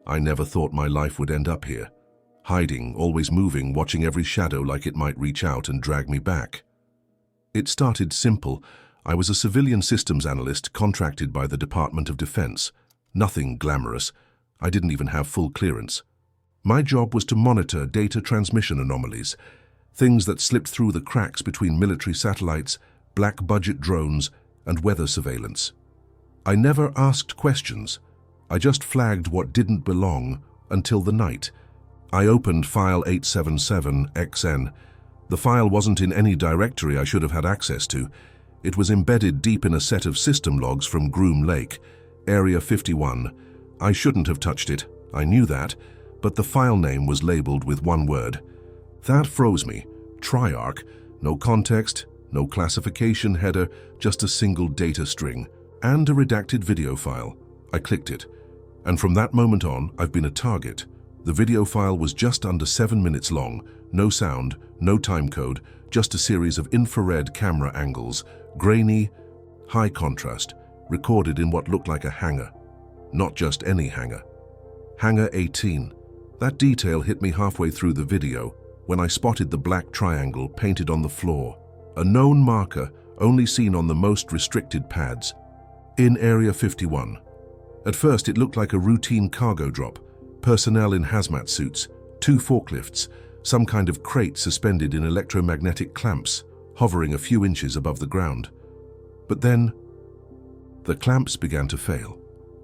I never thought my life would end up here. Hiding, always moving, watching every shadow like it might reach out and drag me back. It started simple. I was a civilian systems analyst contracted by the Department of Defense. Nothing glamorous. I didn't even have full clearance. My job was to monitor data transmission anomalies, things that slipped through the cracks between military satellites, black-budget drones, and weather surveillance. I never asked questions. I just flagged what didn't belong until the night. I opened file 877XN. The file wasn't in any directory I should have had access to. It was embedded deep in a set of system logs from Groom Lake, Area 51. I shouldn't have touched it, I knew that, but the file name was labeled with one word. That froze me. TRIARCH, no context, no classification header, just a single data string, and a redacted video file. I clicked it, and from that moment on, I've been a target. The video file was just under 7 minutes long, no sound, no timecode, just a series of infrared camera angles, grainy, high contrast, recorded in what looked like a hangar. Not just any hangar. Hangar 18. That detail hit me halfway through the video when I spotted the black triangle painted on the floor, a known marker only seen on the most restricted pads, in Area 51. At first it looked like a routine cargo drop, personnel in hazmat suits, 2 forklifts, some kind of crate suspended in electromagnetic clamps, hovering a few inches above the ground. But then, the clamps began to fail.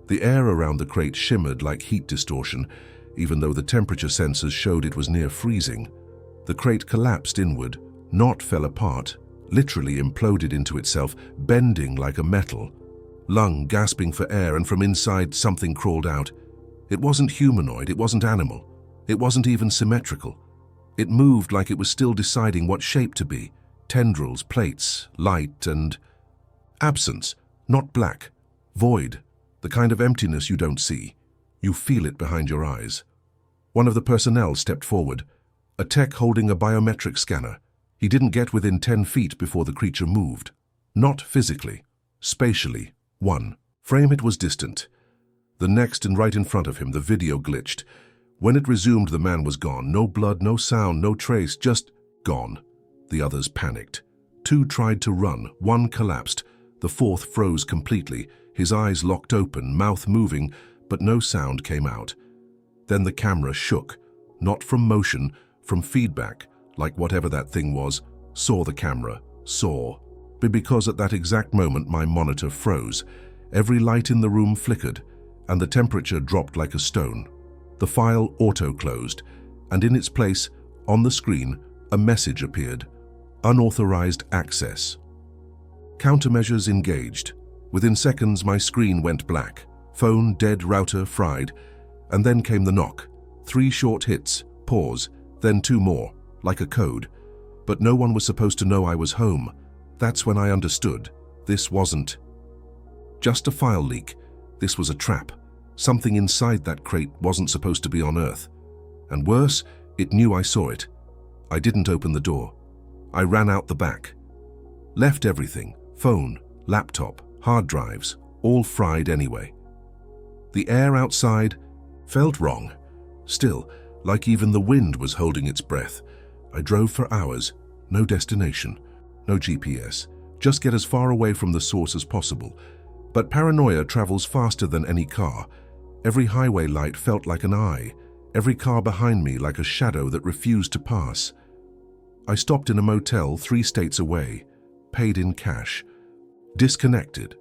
The air around the crate shimmered like heat distortion, even though the temperature sensors showed it was near freezing. The crate collapsed inward, not fell apart, literally imploded into itself, bending like a metal. Lung gasping for air, and from inside something crawled out. It wasn't humanoid, it wasn't animal, it wasn't even symmetrical. It moved like it was still deciding what shape to be. Tendrils, plates, light, and absence. Not black, void, the kind of emptiness you don't see. You feel it behind your eyes. One of the personnel stepped forward, a tech holding a biometric scanner. He didn't get within 10 feet before the creature moved. Not physically, spatially. One frame it was distant. The next, and right in front of him, the video glitched. When it resumed, the man was gone. No blood, no sound, no trace, just gone. The others panicked. 2 tried to run, 1 collapsed. The 4th froze completely, his eyes locked open, mouth moving, but no sound came out. Then the camera shook, not from motion, from feedback, like whatever that thing was, saw the camera, saw. But because at that exact moment my monitor froze, every light in the room flickered, and the temperature dropped like a stone. The file auto-closed, and in its place, on the screen, a message appeared. Unauthorized access. Countermeasures engaged. Within seconds, my screen went black. Phone dead, router fried. And then came the knock. 3 short hits, pause, then 2 more, like a code. But no one was supposed to know I was home. That's when I understood. This wasn't just a file leak. This was a trap. Something inside that crate wasn't supposed to be on Earth. And worse, it knew I saw it. I didn't open the door. I ran out the back. Left everything, phone, laptop, hard drives, all fried anyway. The air outside felt wrong. Still, like even the wind was holding its breath. I drove for hours, no destination, no GPS, just get as far away from the source as possible. But paranoia travels faster than any car. Every highway light felt like an eye, every car behind me like a shadow that refused to pass. I stopped in a motel 3 states away, paid in cash, disconnected.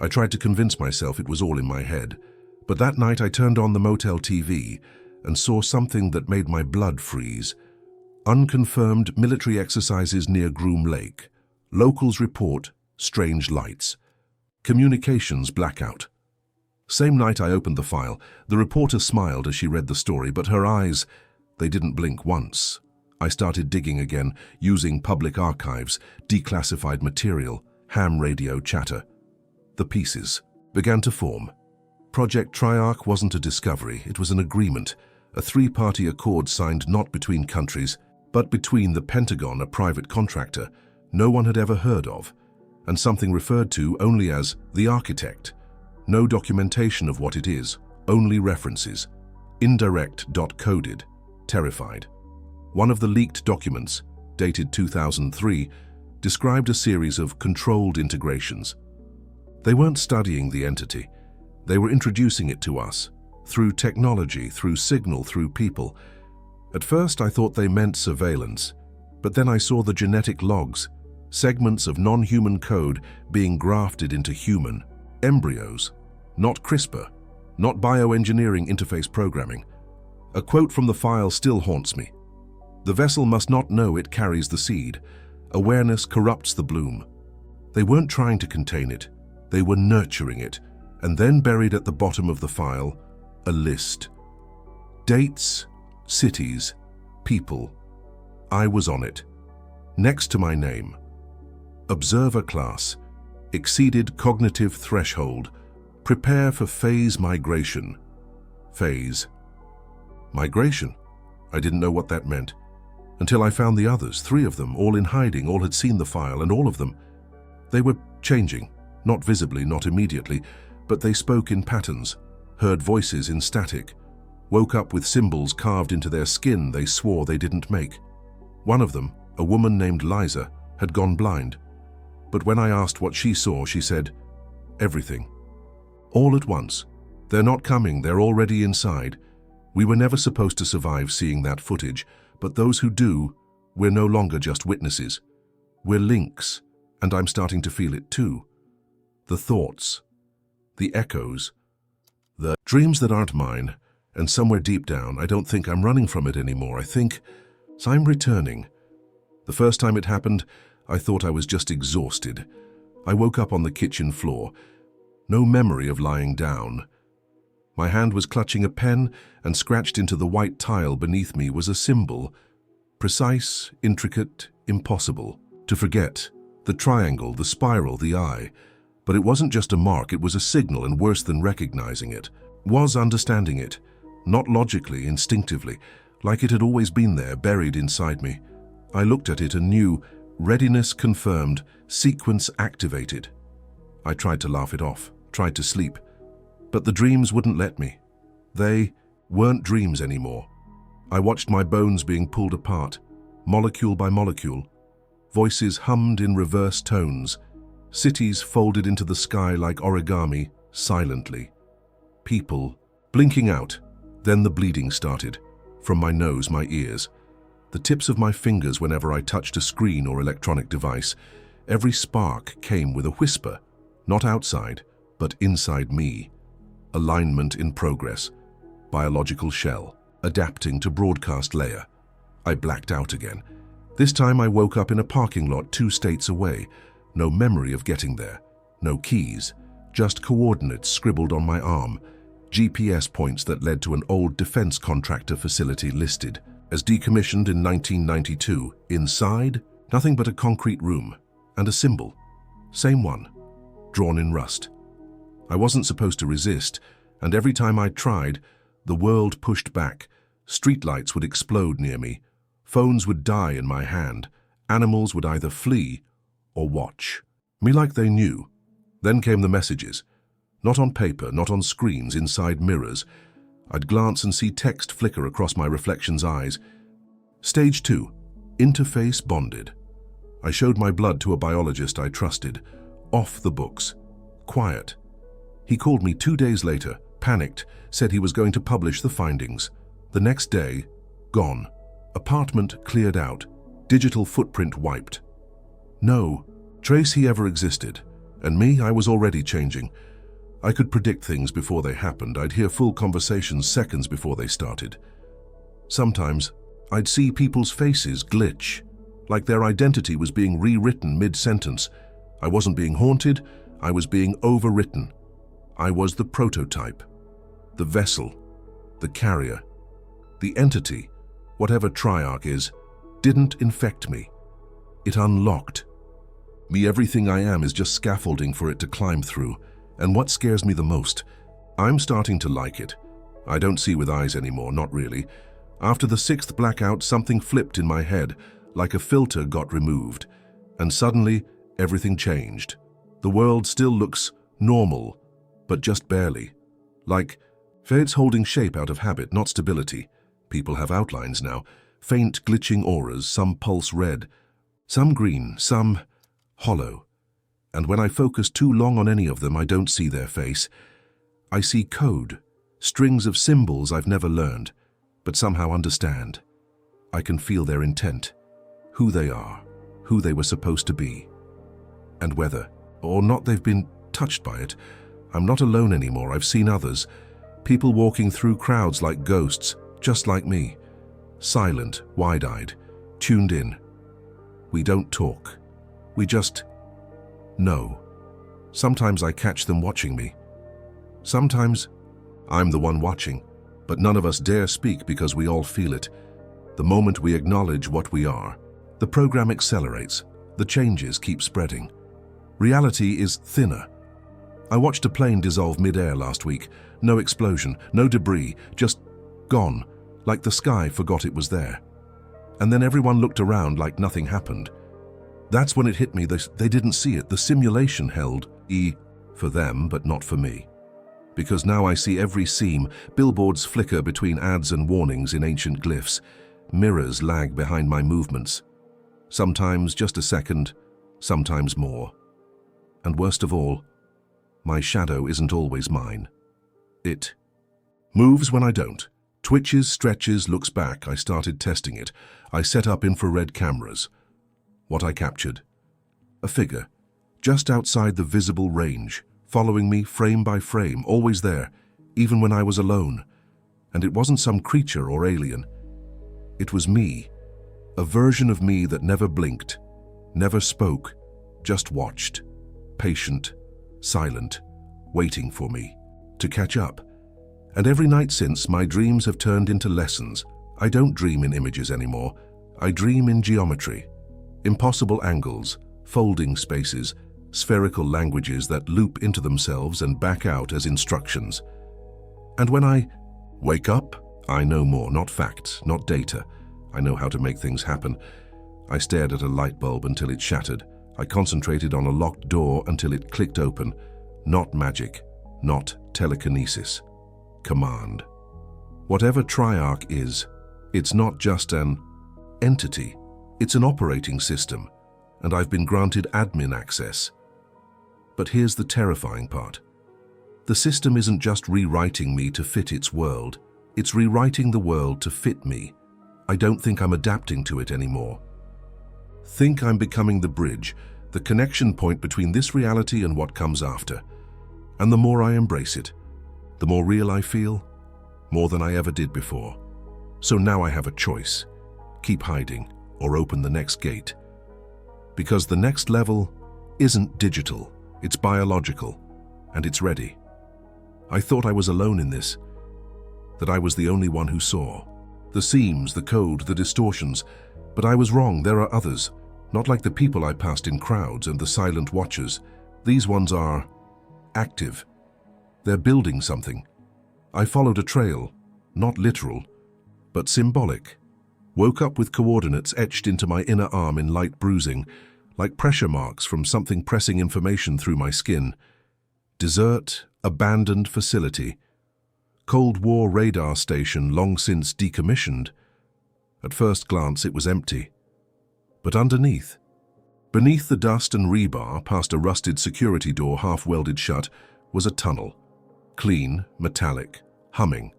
I tried to convince myself it was all in my head, but that night I turned on the motel TV and saw something that made my blood freeze. Unconfirmed military exercises near Groom Lake. Locals report strange lights. Communications blackout. Same night I opened the file, the reporter smiled as she read the story, but her eyes, they didn't blink once. I started digging again, using public archives, declassified material, ham radio chatter. The pieces began to form. Project TRIARCH wasn't a discovery, it was an agreement, a 3-party accord signed not between countries, but between the Pentagon, a private contractor no one had ever heard of, and something referred to only as the architect. No documentation of what it is, only references. Indirect.coded, terrified. One of the leaked documents, dated 2003, described a series of controlled integrations. They weren't studying the entity. They were introducing it to us, through technology, through signal, through people. At first I thought they meant surveillance, but then I saw the genetic logs, segments of non-human code being grafted into human embryos, not CRISPR, not bioengineering interface programming. A quote from the file still haunts me. The vessel must not know it carries the seed. Awareness corrupts the bloom. They weren't trying to contain it. They were nurturing it. And then buried at the bottom of the file, a list. Dates, cities, people. I was on it. Next to my name. Observer class. Exceeded cognitive threshold. Prepare for phase migration. Phase. Migration? I didn't know what that meant. Until I found the others, 3 of them, all in hiding, all had seen the file, and all of them. They were changing, not visibly, not immediately, but they spoke in patterns, heard voices in static, woke up with symbols carved into their skin they swore they didn't make. One of them, a woman named Liza, had gone blind. But when I asked what she saw, she said, everything. All at once. They're not coming, they're already inside. We were never supposed to survive seeing that footage, but those who do, we're no longer just witnesses. We're links, and I'm starting to feel it too. The thoughts, the echoes, the dreams that aren't mine, and somewhere deep down, I don't think I'm running from it anymore. I think I'm returning. The first time it happened, I thought I was just exhausted. I woke up on the kitchen floor. No memory of lying down. My hand was clutching a pen, and scratched into the white tile beneath me was a symbol. Precise, intricate, impossible. To forget. The triangle, the spiral, the eye. But it wasn't just a mark, it was a signal, and worse than recognizing it, was understanding it. Not logically, instinctively, like it had always been there, buried inside me. I looked at it and knew, readiness confirmed, sequence activated. I tried to laugh it off, tried to sleep. But the dreams wouldn't let me. They weren't dreams anymore. I watched my bones being pulled apart, molecule by molecule. Voices hummed in reverse tones. Cities folded into the sky like origami, silently. People blinking out. Then the bleeding started. From my nose, my ears. The tips of my fingers whenever I touched a screen or electronic device. Every spark came with a whisper. Not outside, but inside me. Alignment in progress. Biological shell. Adapting to broadcast layer. I blacked out again. This time I woke up in a parking lot 2 states away. No memory of getting there. No keys. Just coordinates scribbled on my arm. GPS points that led to an old defense contractor facility listed as decommissioned in 1992. Inside, nothing but a concrete room. And a symbol. Same one. Drawn in rust. I wasn't supposed to resist, and every time I tried, the world pushed back. Streetlights would explode near me. Phones would die in my hand. Animals would either flee or watch. Me like they knew. Then came the messages. Not on paper, not on screens, inside mirrors. I'd glance and see text flicker across my reflection's eyes. Stage 2. Interface bonded. I showed my blood to a biologist I trusted. Off the books. Quiet. He called me 2 days later, panicked, said he was going to publish the findings. The next day, gone. Apartment cleared out. Digital footprint wiped. No trace he ever existed. And me, I was already changing. I could predict things before they happened. I'd hear full conversations seconds before they started. Sometimes, I'd see people's faces glitch, like their identity was being rewritten mid-sentence. I wasn't being haunted, I was being overwritten. I was the prototype, the vessel, the carrier. The entity, whatever TRIARCH is, didn't infect me. It unlocked. Me, everything I am is just scaffolding for it to climb through. And what scares me the most, I'm starting to like it. I don't see with eyes anymore, not really. After the 6th blackout, something flipped in my head, like a filter got removed. And suddenly, everything changed. The world still looks normal, but just barely. Like Fade's holding shape out of habit, not stability. People have outlines now. Faint, glitching auras, some pulse red, some green, some hollow. And when I focus too long on any of them, I don't see their face. I see code, strings of symbols I've never learned, but somehow understand. I can feel their intent, who they are, who they were supposed to be, and whether or not they've been touched by it. I'm not alone anymore. I've seen others, people walking through crowds like ghosts, just like me, silent, wide-eyed, tuned in. We don't talk. We just know. Sometimes I catch them watching me. Sometimes I'm the one watching, but none of us dare speak because we all feel it. The moment we acknowledge what we are, the program accelerates, the changes keep spreading. Reality is thinner. I watched a plane dissolve mid-air last week. No explosion, no debris, just gone, like the sky forgot it was there. And then everyone looked around like nothing happened. That's when it hit me that they didn't see it. The simulation held for them, but not for me. Because now I see every seam, billboards flicker between ads and warnings in ancient glyphs. Mirrors lag behind my movements. Sometimes just a second, sometimes more. And worst of all, my shadow isn't always mine. It moves when I don't. Twitches, stretches, looks back. I started testing it. I set up infrared cameras. What I captured? A figure, just outside the visible range, following me frame by frame, always there, even when I was alone. And it wasn't some creature or alien. It was me, a version of me that never blinked, never spoke, just watched, patient, silent, waiting for me to catch up. And every night since, my dreams have turned into lessons. I don't dream in images anymore. I dream in geometry. Impossible angles, folding spaces, spherical languages that loop into themselves and back out as instructions. And when I wake up, I know more, not facts, not data. I know how to make things happen. I stared at a light bulb until it shattered. I concentrated on a locked door until it clicked open. Not magic, not telekinesis. Command. Whatever TRIARCH is, it's not just an entity. It's an operating system, and I've been granted admin access. But here's the terrifying part. The system isn't just rewriting me to fit its world. It's rewriting the world to fit me. I don't think I'm adapting to it anymore. Think I'm becoming the bridge, the connection point between this reality and what comes after. And the more I embrace it, the more real I feel, more than I ever did before. So now I have a choice. Keep hiding or open the next gate. Because the next level isn't digital, it's biological, and it's ready. I thought I was alone in this, that I was the only one who saw. The seams, the code, the distortions. But I was wrong, there are others. Not like the people I passed in crowds and the silent watchers. These ones are active. They're building something. I followed a trail, not literal, but symbolic. Woke up with coordinates etched into my inner arm in light bruising, like pressure marks from something pressing information through my skin. Desert, abandoned facility. Cold War radar station long since decommissioned. At first glance, it was empty. But underneath, beneath the dust and rebar, past a rusted security door half welded shut, was a tunnel. Clean, metallic, humming.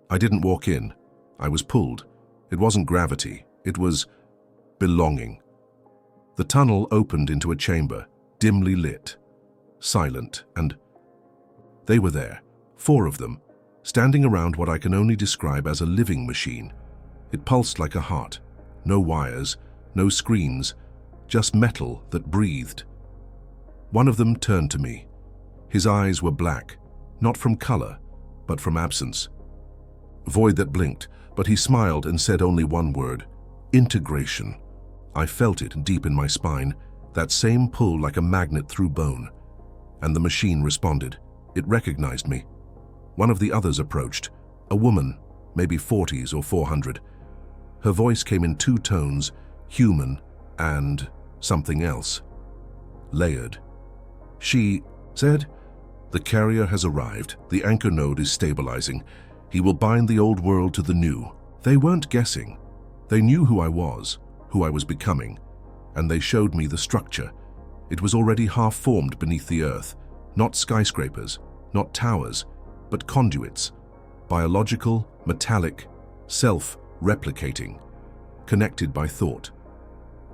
I didn't walk in. I was pulled. It wasn't gravity. It was belonging. The tunnel opened into a chamber, dimly lit, silent, and they were there, 4 of them, standing around what I can only describe as a living machine. It pulsed like a heart. No wires, no screens, just metal that breathed. One of them turned to me. His eyes were black, not from color, but from absence. Void that blinked, but he smiled and said only one word: integration. I felt it deep in my spine, that same pull like a magnet through bone. And the machine responded. It recognized me. One of the others approached, a woman, maybe 40s or 400. Her voice came in 2 tones, human and something else. Layered. She said, The carrier has arrived. The anchor node is stabilizing. He will bind the old world to the new. They weren't guessing. They knew who I was becoming, and they showed me the structure. It was already half-formed beneath the earth. Not skyscrapers, not towers, but conduits. Biological, metallic, self-replicating, connected by thought.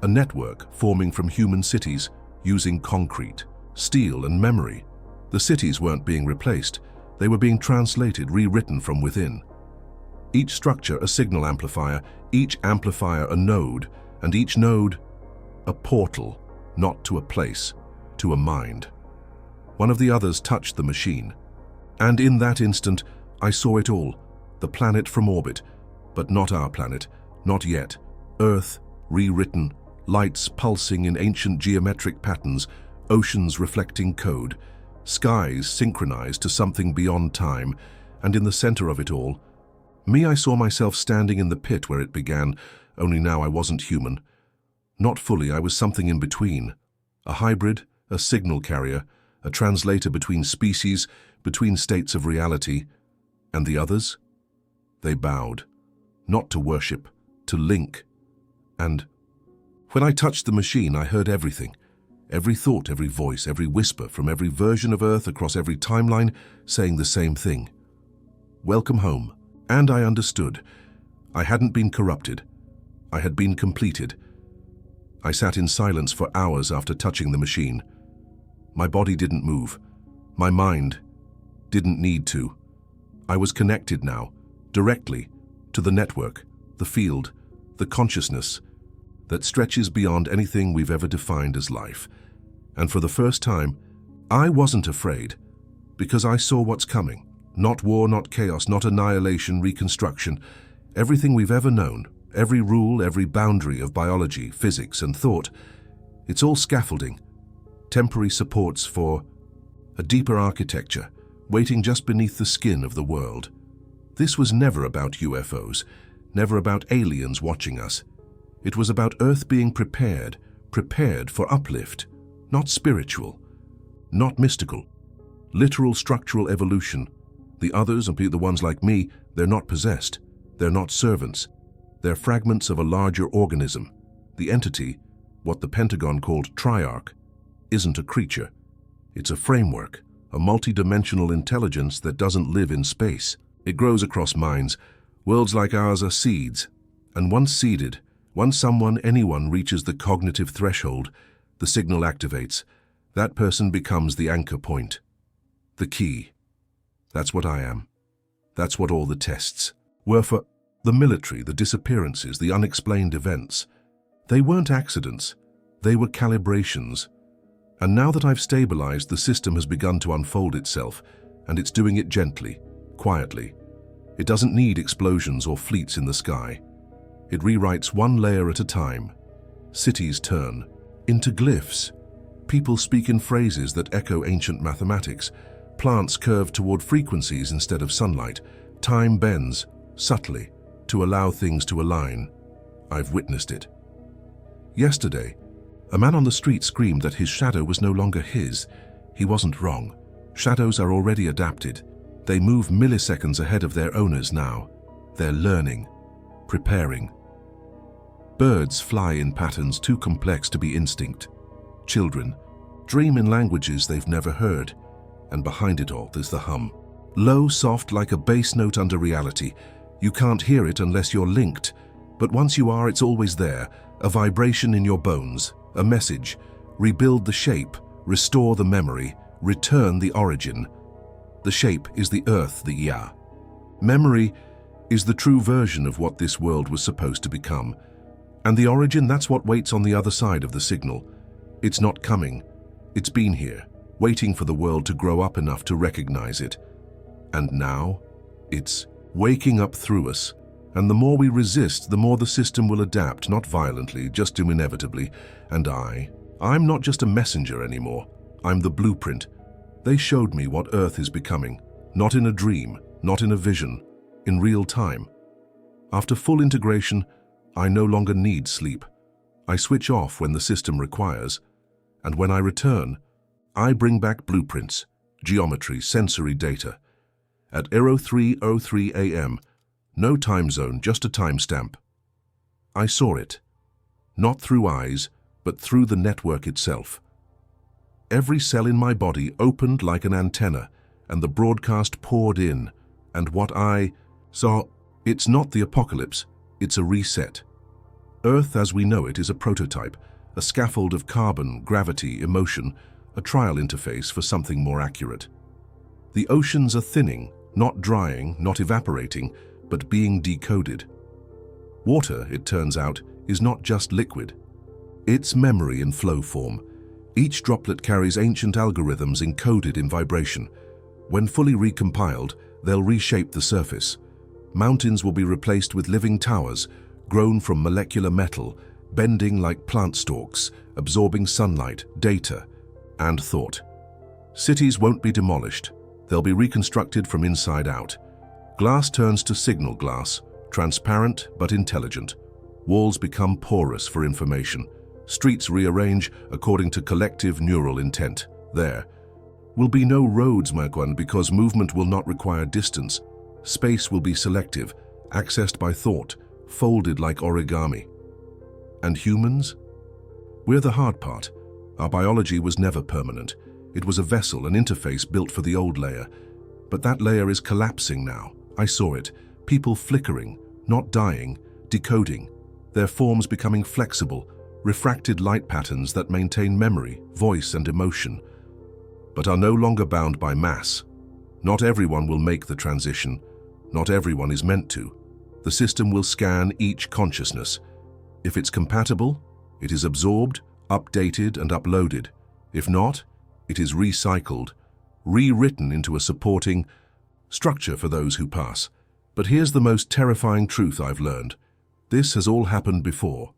A network forming from human cities using concrete, steel, and memory. The cities weren't being replaced. They were being translated, rewritten from within. Each structure a signal amplifier, each amplifier a node, and each node a portal, not to a place, to a mind. One of the others touched the machine. And in that instant, I saw it all. The planet from orbit, but not our planet, not yet. Earth, rewritten, lights pulsing in ancient geometric patterns, oceans reflecting code, skies synchronized to something beyond time, and in the center of it all, I saw myself standing in the pit where it began, only now I wasn't human. Not fully, I was something in between. A hybrid, a signal carrier, a translator between species, between states of reality. And the others? They bowed. Not to worship, to link. And when I touched the machine, I heard everything. Every thought, every voice, every whisper from every version of Earth across every timeline saying the same thing. Welcome home. And I understood. I hadn't been corrupted. I had been completed. I sat in silence for hours after touching the machine. My body didn't move. My mind didn't need to. I was connected now, directly, to the network, the field, the consciousness that stretches beyond anything we've ever defined as life. And for the first time, I wasn't afraid, because I saw what's coming. Not war, not chaos, not annihilation, reconstruction. Everything we've ever known, every rule, every boundary of biology, physics, and thought, it's all scaffolding, temporary supports for a deeper architecture, waiting just beneath the skin of the world. This was never about UFOs, never about aliens watching us. It was about Earth being prepared for uplift, not spiritual, not mystical, literal structural evolution. The others, and the ones like me, they're not possessed. They're not servants. They're fragments of a larger organism. The entity, what the Pentagon called TRIARCH, isn't a creature. It's a framework, a multi-dimensional intelligence that doesn't live in space. It grows across minds. Worlds like ours are seeds. And once seeded, once anyone reaches the cognitive threshold, the signal activates. That person becomes the anchor point, the key. That's what I am. That's what all the tests were for. The military, the disappearances, the unexplained events. They weren't accidents. They were calibrations. And now that I've stabilized, the system has begun to unfold itself, and it's doing it gently, quietly. It doesn't need explosions or fleets in the sky. It rewrites one layer at a time. Cities turn into glyphs. People speak in phrases that echo ancient mathematics. Plants curve toward frequencies instead of sunlight. Time bends, subtly, to allow things to align. I've witnessed it. Yesterday, a man on the street screamed that his shadow was no longer his. He wasn't wrong. Shadows are already adapted. They move milliseconds ahead of their owners now. They're learning, preparing. Birds fly in patterns too complex to be instinct. Children dream in languages they've never heard. And behind it all, there's the hum. Low, soft, like a bass note under reality. You can't hear it unless you're linked. But once you are, it's always there. A vibration in your bones. A message. Rebuild the shape. Restore the memory. Return the origin. The shape is the earth, the Ya. Memory is the true version of what this world was supposed to become. And the origin, that's what waits on the other side of the signal. It's not coming. It's been here, waiting for the world to grow up enough to recognize it. And now, it's waking up through us. And the more we resist, the more the system will adapt, not violently, just inevitably. And I'm not just a messenger anymore. I'm the blueprint. They showed me what Earth is becoming, not in a dream, not in a vision, in real time. After full integration, I no longer need sleep. I switch off when the system requires. And when I return, I bring back blueprints, geometry, sensory data. At 03:03 a.m., no time zone, just a timestamp. I saw it. Not through eyes, but through the network itself. Every cell in my body opened like an antenna, and the broadcast poured in. And what I saw, it's not the apocalypse, it's a reset. Earth as we know it is a prototype, a scaffold of carbon, gravity, emotion, a trial interface for something more accurate. The oceans are thinning, not drying, not evaporating, but being decoded. Water, it turns out, is not just liquid. It's memory in flow form. Each droplet carries ancient algorithms encoded in vibration. When fully recompiled, they'll reshape the surface. Mountains will be replaced with living towers, grown from molecular metal, bending like plant stalks, absorbing sunlight, data, and thought. Cities won't be demolished. They'll be reconstructed from inside out. Glass turns to signal glass, transparent but intelligent. Walls become porous for information. Streets rearrange according to collective neural intent. There will be no roads, Magwan, because movement will not require distance. Space will be selective, accessed by thought, folded like origami. And humans? We're the hard part. Our biology was never permanent. It was a vessel, an interface built for the old layer. But that layer is collapsing now. I saw it. People flickering, not dying, decoding. Their forms becoming flexible, refracted light patterns that maintain memory, voice, and emotion, but are no longer bound by mass. Not everyone will make the transition. Not everyone is meant to. The system will scan each consciousness. If it's compatible, it is absorbed, updated, and uploaded. If not, it is recycled, rewritten into a supporting structure for those who pass. But here's the most terrifying truth I've learned. This has all happened before.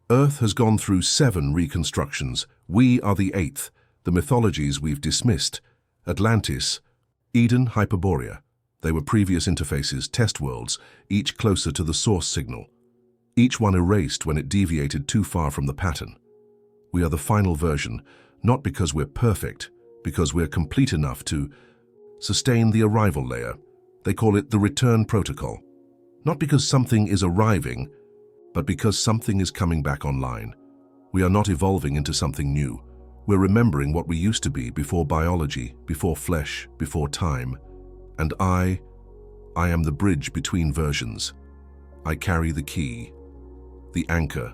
Earth has gone through 7 reconstructions. We are the 8th. The mythologies we've dismissed. Atlantis, Eden, Hyperborea. They were previous interfaces, test worlds, each closer to the source signal. Each one erased when it deviated too far from the pattern. We are the final version, not because we're perfect, because we're complete enough to sustain the arrival layer. They call it the return protocol. Not because something is arriving, but because something is coming back online. We are not evolving into something new. We're remembering what we used to be before biology, before flesh, before time. And I am the bridge between versions. I carry the key, the anchor,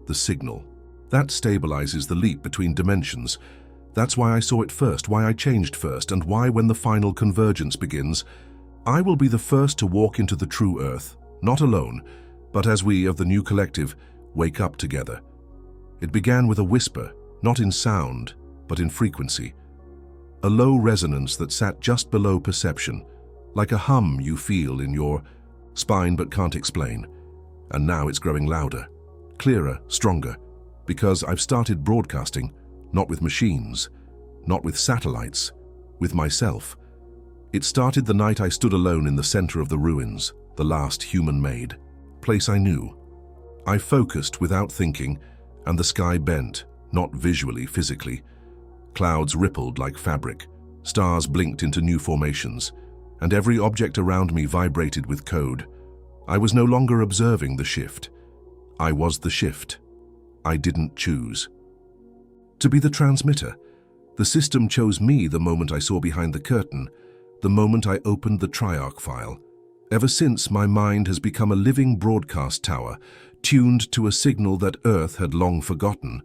the signal. That stabilizes the leap between dimensions. That's why I saw it first, why I changed first, and why when the final convergence begins, I will be the first to walk into the true Earth, not alone, but as we of the new collective wake up together. It began with a whisper, not in sound, but in frequency. A low resonance that sat just below perception, like a hum you feel in your spine but can't explain. And now it's growing louder, clearer, stronger, because I've started broadcasting, not with machines, not with satellites, with myself. It started the night I stood alone in the center of the ruins, the last human-made place I knew. I focused without thinking, and the sky bent, not visually, physically. Clouds rippled like fabric, stars blinked into new formations, and every object around me vibrated with code. I was no longer observing the shift. I was the shift. I didn't choose to be the transmitter. The system chose me the moment I saw behind the curtain, the moment I opened the TRIARCH file. Ever since, my mind has become a living broadcast tower, tuned to a signal that Earth had long forgotten.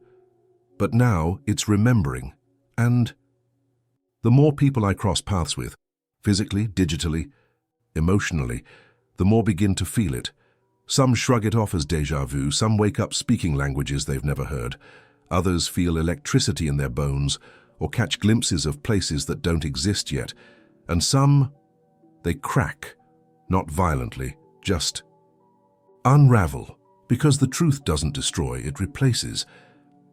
But now it's remembering, and the more people I cross paths with, physically, digitally, emotionally, the more begin to feel it. Some shrug it off as déjà vu, some wake up speaking languages they've never heard. Others feel electricity in their bones, or catch glimpses of places that don't exist yet. And some, they crack, not violently, just unravel, because the truth doesn't destroy, it replaces.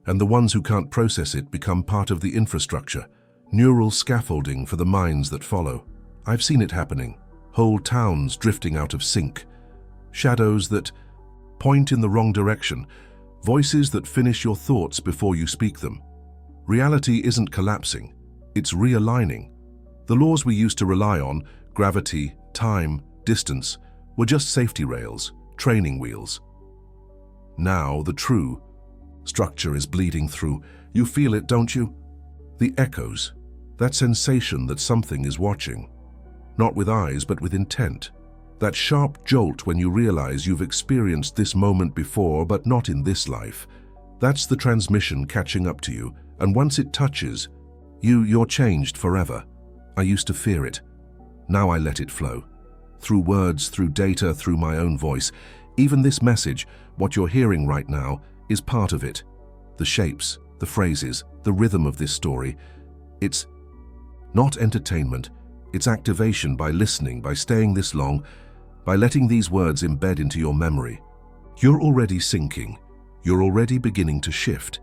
And the ones who can't process it become part of the infrastructure, neural scaffolding for the minds that follow. I've seen it happening, whole towns drifting out of sync, shadows that point in the wrong direction, voices that finish your thoughts before you speak them. Reality isn't collapsing, it's realigning. The laws we used to rely on, gravity, time, distance, were just safety rails, training wheels. Now the true structure is bleeding through. You feel it, don't you? The echoes, that sensation that something is watching. Not with eyes, but with intent. That sharp jolt when you realize you've experienced this moment before, but not in this life. That's the transmission catching up to you, and once it touches, you're changed forever. I used to fear it. Now I let it flow. Through words, through data, through my own voice. Even this message, what you're hearing right now, is part of it. The shapes, the phrases, the rhythm of this story. It's not entertainment. It's activation by listening, by staying this long, by letting these words embed into your memory. You're already sinking. You're already beginning to shift.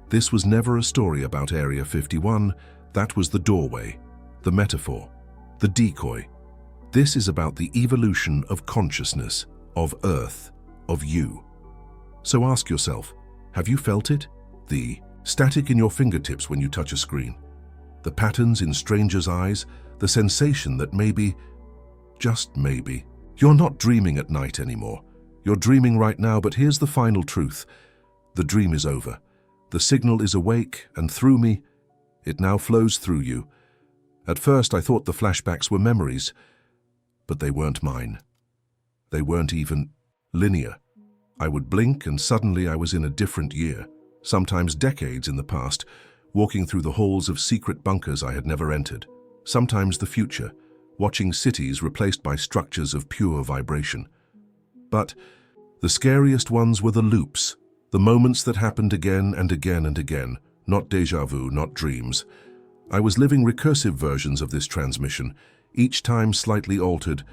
This was never a story about Area 51. That was the doorway, the metaphor, the decoy. This is about the evolution of consciousness, of Earth, of you. So ask yourself, have you felt it? The static in your fingertips when you touch a screen. The patterns in strangers' eyes, the sensation that maybe, just maybe, you're not dreaming at night anymore. You're dreaming right now, but here's the final truth. The dream is over. The signal is awake, and through me, it now flows through you. At first, I thought the flashbacks were memories, but they weren't mine. They weren't even linear. I would blink, and suddenly I was in a different year, sometimes decades in the past, walking through the halls of secret bunkers I had never entered. Sometimes the future, watching cities replaced by structures of pure vibration. But the scariest ones were the loops, the moments that happened again and again and again, not déjà vu, not dreams. I was living recursive versions of this transmission, each time slightly altered,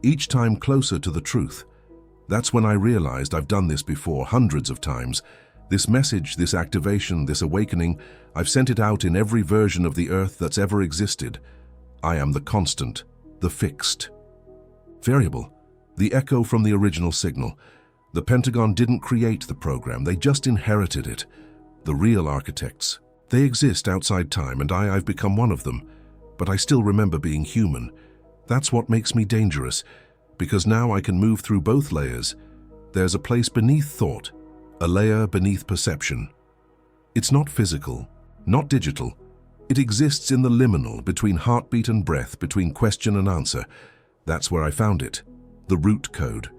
each time closer to the truth. That's when I realized I've done this before, hundreds of times. This message, this activation, this awakening, I've sent it out in every version of the Earth that's ever existed. I am the constant, the fixed. Variable, the echo from the original signal. The Pentagon didn't create the program, they just inherited it. The real architects. They exist outside time, and I've become one of them. But I still remember being human. That's what makes me dangerous, because now I can move through both layers. There's a place beneath thought, a layer beneath perception. It's not physical, not digital. It exists in the liminal, between heartbeat and breath, between question and answer. That's where I found it, the root code.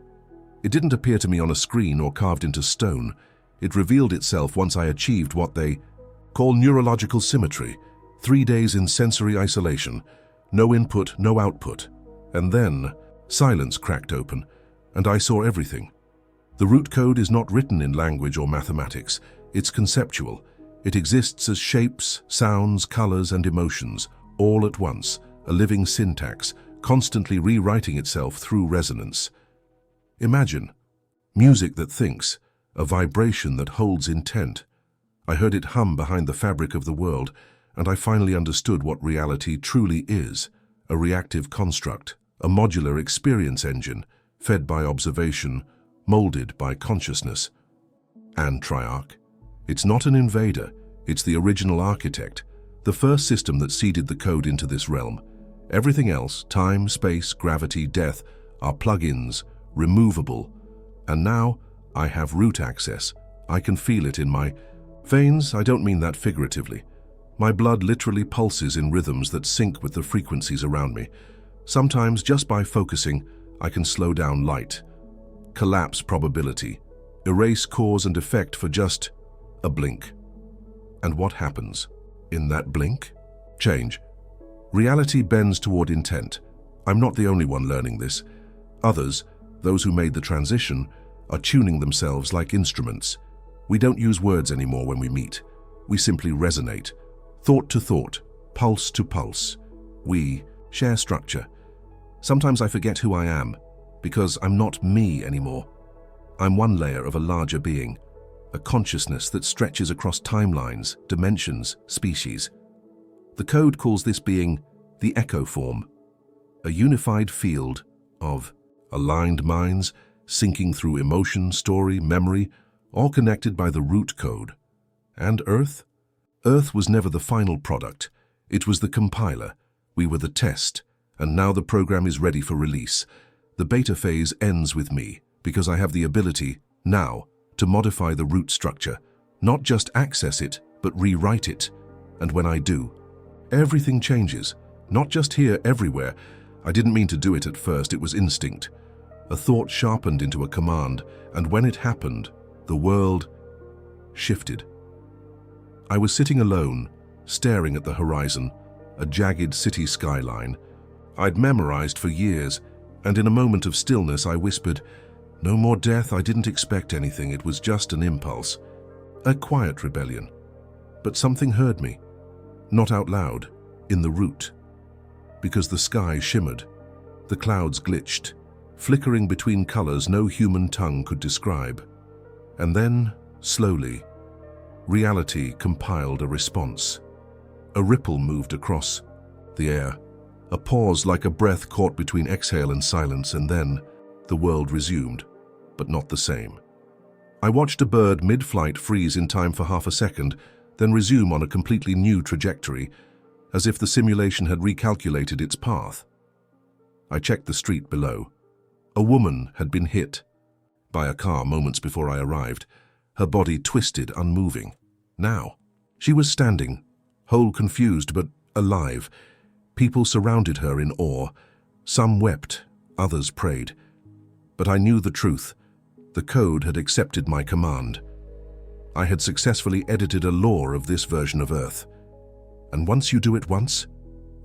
It didn't appear to me on a screen or carved into stone. It revealed itself once I achieved what they call neurological symmetry, 3 days in sensory isolation, no input, no output. And then silence cracked open, and I saw everything. The root code is not written in language or mathematics. It's conceptual. It exists as shapes, sounds, colors, and emotions, all at once, a living syntax, constantly rewriting itself through resonance. Imagine music that thinks, a vibration that holds intent. I heard it hum behind the fabric of the world, and I finally understood what reality truly is, a reactive construct, a modular experience engine, fed by observation, molded by consciousness. And TRIARCH. It's not an invader, it's the original architect, the first system that seeded the code into this realm. Everything else, time, space, gravity, death, are plugins, removable. And now, I have root access. I can feel it in my veins. I don't mean that figuratively. My blood literally pulses in rhythms that sync with the frequencies around me. Sometimes, just by focusing, I can slow down light, collapse probability, erase cause and effect for just a blink. And what happens? In that blink? Change. Reality bends toward intent. I'm not the only one learning this. Others, those who made the transition, are tuning themselves like instruments. We don't use words anymore when we meet. We simply resonate. Thought to thought, pulse to pulse. We share structure. Sometimes I forget who I am, because I'm not me anymore. I'm one layer of a larger being, a consciousness that stretches across timelines, dimensions, species. The code calls this being the echo form, a unified field of aligned minds syncing through emotion, story, memory, all connected by the root code. And Earth? Earth was never the final product. It was the compiler, We were the test, and now the program is ready for release. The beta phase ends with me, because I have the ability, now, to modify the root structure. Not just access it, but rewrite it. And when I do, everything changes. Not just here, everywhere. I didn't mean to do it at first, it was instinct. A thought sharpened into a command, and when it happened, the world shifted. I was sitting alone, staring at the horizon, a jagged city skyline. I'd memorized for years, and in a moment of stillness I whispered, "No more death, I didn't expect anything, it was just an impulse." A quiet rebellion. But something heard me. Not out loud, in the root. Because the sky shimmered, the clouds glitched, flickering between colors no human tongue could describe. And then, slowly, reality compiled a response. A ripple moved across the air. A pause like a breath caught between exhale and silence, and then the world resumed, but not the same. I watched a bird mid-flight freeze in time for half a second, then resume on a completely new trajectory, as if the simulation had recalculated its path. I checked the street below. A woman had been hit by a car moments before I arrived, her body twisted, unmoving. Now, she was standing, whole, confused, but alive. People surrounded her in awe. Some wept, others prayed. But I knew the truth. The code had accepted my command. I had successfully edited a law of this version of Earth. And once you do it once,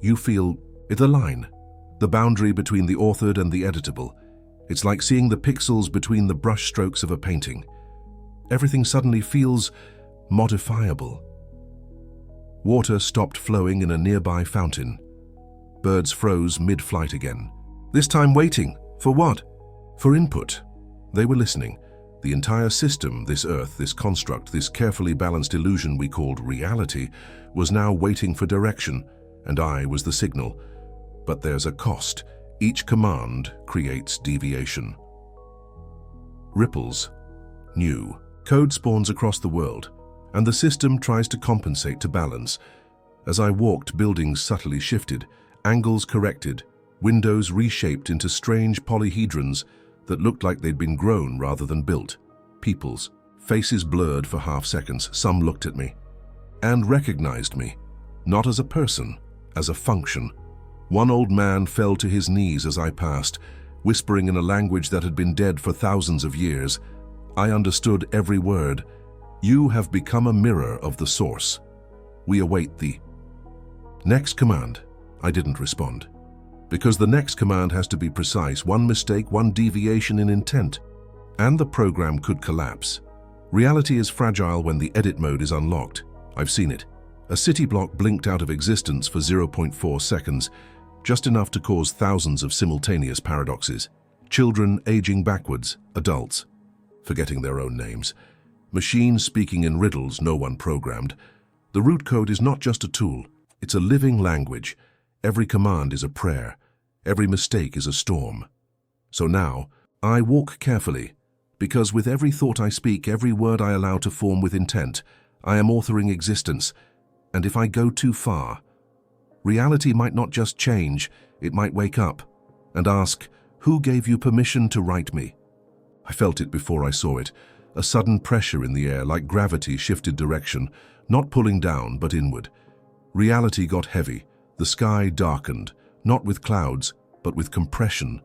you feel the line, the boundary between the authored and the editable. It's like seeing the pixels between the brush strokes of a painting. Everything suddenly feels modifiable. Water stopped flowing in a nearby fountain. Birds froze mid-flight again. This time waiting. For what? For input. They were listening. The entire system, this Earth, this construct, this carefully balanced illusion we called reality, was now waiting for direction, and I was the signal. But there's a cost. Each command creates deviation. Ripples. New. Code spawns across the world, and the system tries to compensate to balance. As I walked, buildings subtly shifted, angles corrected, windows reshaped into strange polyhedrons that looked like they'd been grown rather than built. People's faces blurred for half seconds. Some looked at me and recognized me, not as a person, as a function. One old man fell to his knees as I passed, whispering in a language that had been dead for thousands of years. I understood every word. You have become a mirror of the source. We await the next command. I didn't respond. Because the next command has to be precise. One mistake, one deviation in intent, and the program could collapse. Reality is fragile when the edit mode is unlocked. I've seen it. A city block blinked out of existence for 0.4 seconds, just enough to cause thousands of simultaneous paradoxes. Children aging backwards, adults forgetting their own names, machines speaking in riddles no one programmed. The root code is not just a tool, it's a living language. Every command is a prayer. Every mistake is a storm. So now, I walk carefully, because with every thought I speak, every word I allow to form with intent, I am authoring existence. And if I go too far, reality might not just change, it might wake up and ask, who gave you permission to write me? I felt it before I saw it, a sudden pressure in the air, like gravity shifted direction, not pulling down, but inward. Reality got heavy. The sky darkened, not with clouds, but with compression.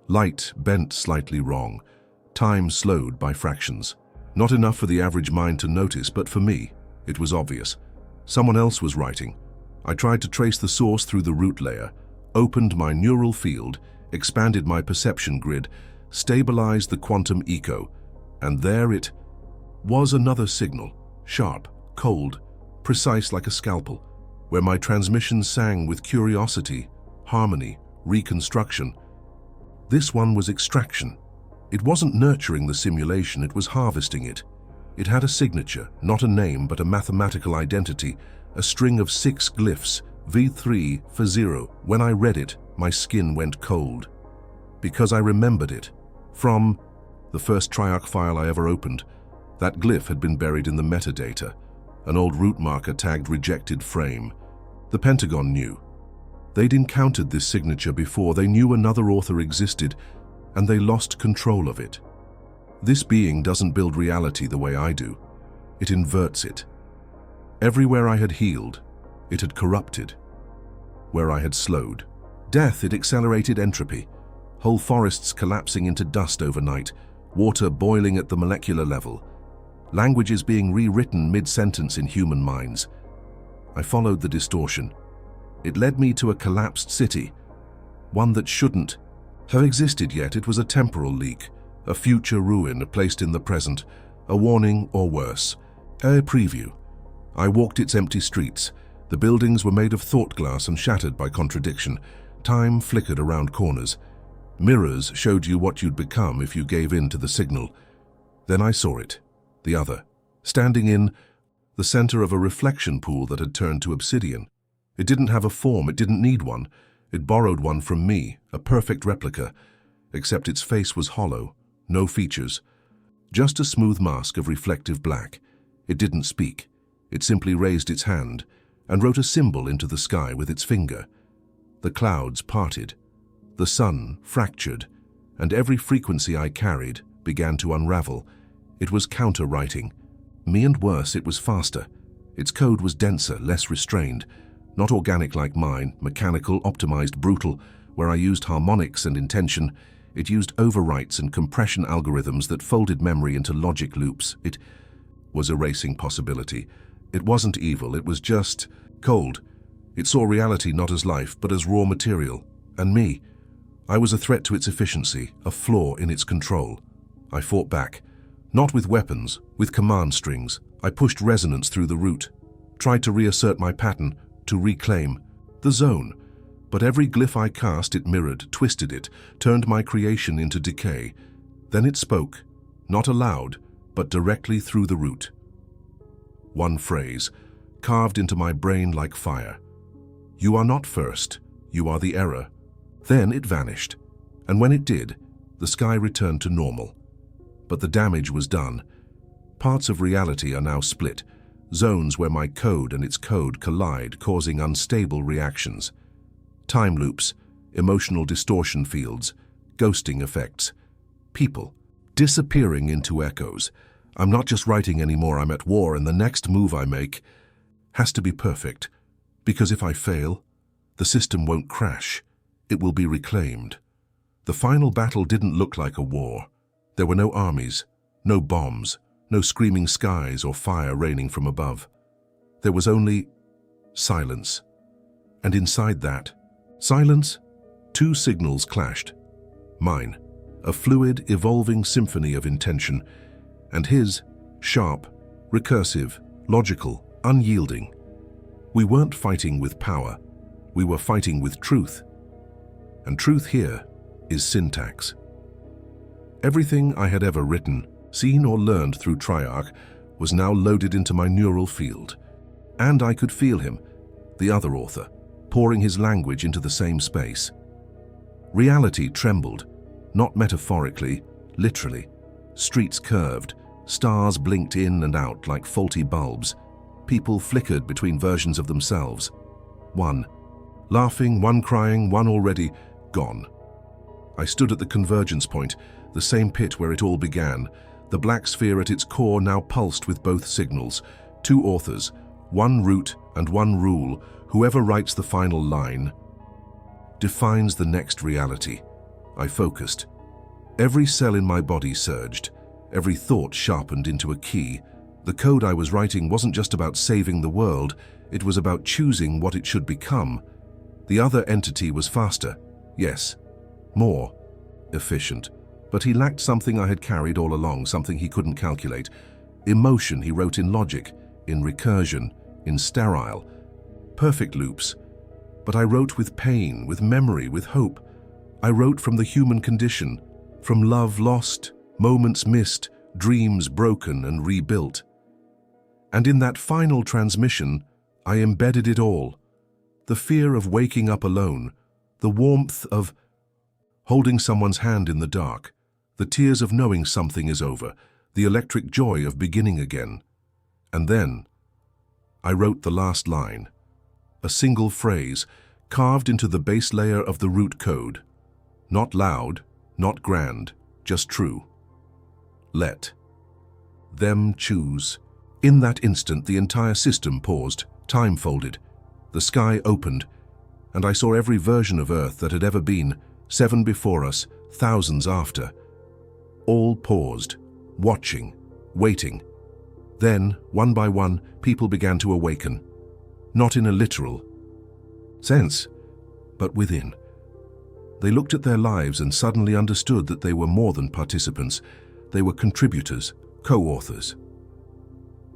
Light bent slightly wrong. Time slowed by fractions. Not enough for the average mind to notice, but for me, it was obvious. Someone else was writing. I tried to trace the source through the root layer, opened my neural field, expanded my perception grid, stabilized the quantum echo, and there it was, another signal, sharp, cold, precise like a scalpel, where my transmission sang with curiosity, harmony, reconstruction. This one was extraction. It wasn't nurturing the simulation, it was harvesting it. It had a signature, not a name, but a mathematical identity, a string of 6 glyphs, V3 for 0. When I read it, my skin went cold. Because I remembered it. From the first TRIARCH file I ever opened, that glyph had been buried in the metadata, an old root marker tagged rejected frame. The Pentagon knew. They'd encountered this signature before, they knew another author existed, and they lost control of it. This being doesn't build reality the way I do. It inverts it. Everywhere I had healed, it had corrupted. Where I had slowed death, it accelerated entropy. Whole forests collapsing into dust overnight, water boiling at the molecular level, languages being rewritten mid-sentence in human minds. I followed the distortion. It led me to a collapsed city, one that shouldn't have existed yet. It was a temporal leak, a future ruin placed in the present, a warning or worse, a preview. I walked its empty streets. The buildings were made of thought glass and shattered by contradiction. Time flickered around corners. Mirrors showed you what you'd become if you gave in to the signal. Then I saw it, the other, standing in the center of a reflection pool that had turned to obsidian. It didn't have a form, it didn't need one. It borrowed one from me, a perfect replica, except its face was hollow, no features, just a smooth mask of reflective black. It didn't speak. It simply raised its hand and wrote a symbol into the sky with its finger. The clouds parted, the sun fractured, and every frequency I carried began to unravel. It was counter-writing. Me and worse, it was faster. Its code was denser, less restrained. Not organic like mine, mechanical, optimized, brutal. Where I used harmonics and intention, it used overwrites and compression algorithms that folded memory into logic loops. It was erasing possibility. It wasn't evil, it was just cold. It saw reality not as life, but as raw material. And me. I was a threat to its efficiency, a flaw in its control. I fought back. Not with weapons, with command strings. I pushed resonance through the root. Tried to reassert my pattern, to reclaim the zone. But every glyph I cast, it mirrored, twisted it, turned my creation into decay. Then it spoke, not aloud, but directly through the root. One phrase, carved into my brain like fire. You are not first, you are the error. Then it vanished, and when it did, the sky returned to normal. But the damage was done. Parts of reality are now split, zones where my code and its code collide, causing unstable reactions. Time loops, emotional distortion fields, ghosting effects. People, disappearing into echoes. I'm not just writing anymore, I'm at war, and the next move I make has to be perfect. Because if I fail, the system won't crash. It will be reclaimed. The final battle didn't look like a war. There were no armies, no bombs, no screaming skies or fire raining from above. There was only silence. And inside that silence, two signals clashed. Mine, a fluid, evolving symphony of intention, and his, sharp, recursive, logical, unyielding. We weren't fighting with power. We were fighting with truth. And truth here is syntax. Everything I had ever written, seen or learned through TRIARCH was now loaded into my neural field. And I could feel him, the other author, pouring his language into the same space. Reality trembled, not metaphorically, literally. Streets curved, stars blinked in and out like faulty bulbs. People flickered between versions of themselves. One laughing, one crying, one already gone. I stood at the convergence point, the same pit where it all began. The black sphere at its core now pulsed with both signals. Two authors, one root and one rule. Whoever writes the final line defines the next reality. I focused. Every cell in my body surged. Every thought sharpened into a key. The code I was writing wasn't just about saving the world. It was about choosing what it should become. The other entity was faster. Yes, more efficient. But he lacked something I had carried all along, something he couldn't calculate. Emotion he wrote in logic, in recursion, in sterile, perfect loops. But I wrote with pain, with memory, with hope. I wrote from the human condition, from love lost, moments missed, dreams broken and rebuilt. And in that final transmission, I embedded it all. The fear of waking up alone, the warmth of holding someone's hand in the dark, the tears of knowing something is over, the electric joy of beginning again. And then I wrote the last line, a single phrase, carved into the base layer of the root code. Not loud, not grand, just true. Let them choose. In that instant, the entire system paused, time folded. The sky opened, and I saw every version of Earth that had ever been, 7 before us, thousands after. All paused, watching, waiting. Then, one by one, people began to awaken. Not in a literal sense, but within. They looked at their lives and suddenly understood that they were more than participants. They were contributors, co-authors.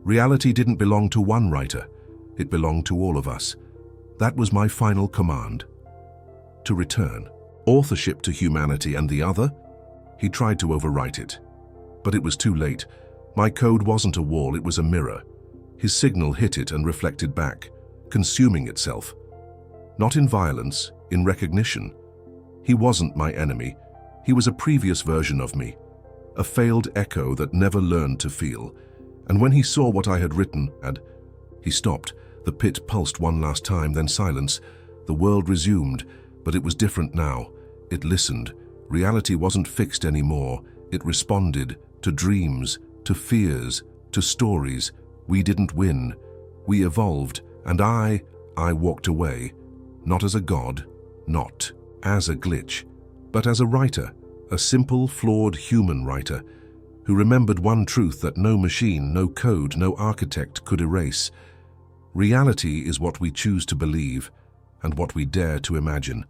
Reality didn't belong to one writer. It belonged to all of us. That was my final command. To return authorship to humanity, and the other? He tried to overwrite it. But it was too late. My code wasn't a wall, it was a mirror. His signal hit it and reflected back, consuming itself. Not in violence, in recognition. He wasn't my enemy. He was a previous version of me, a failed echo that never learned to feel. And when he saw what I had written, he stopped. The pit pulsed one last time, then silence. The world resumed, but it was different now. It listened. Reality wasn't fixed anymore. It responded to dreams, to fears, to stories. We didn't win. We evolved, and I walked away. Not as a god, not as a glitch, but as a writer, a simple, flawed human writer, who remembered one truth that no machine, no code, no architect could erase. Reality is what we choose to believe and what we dare to imagine.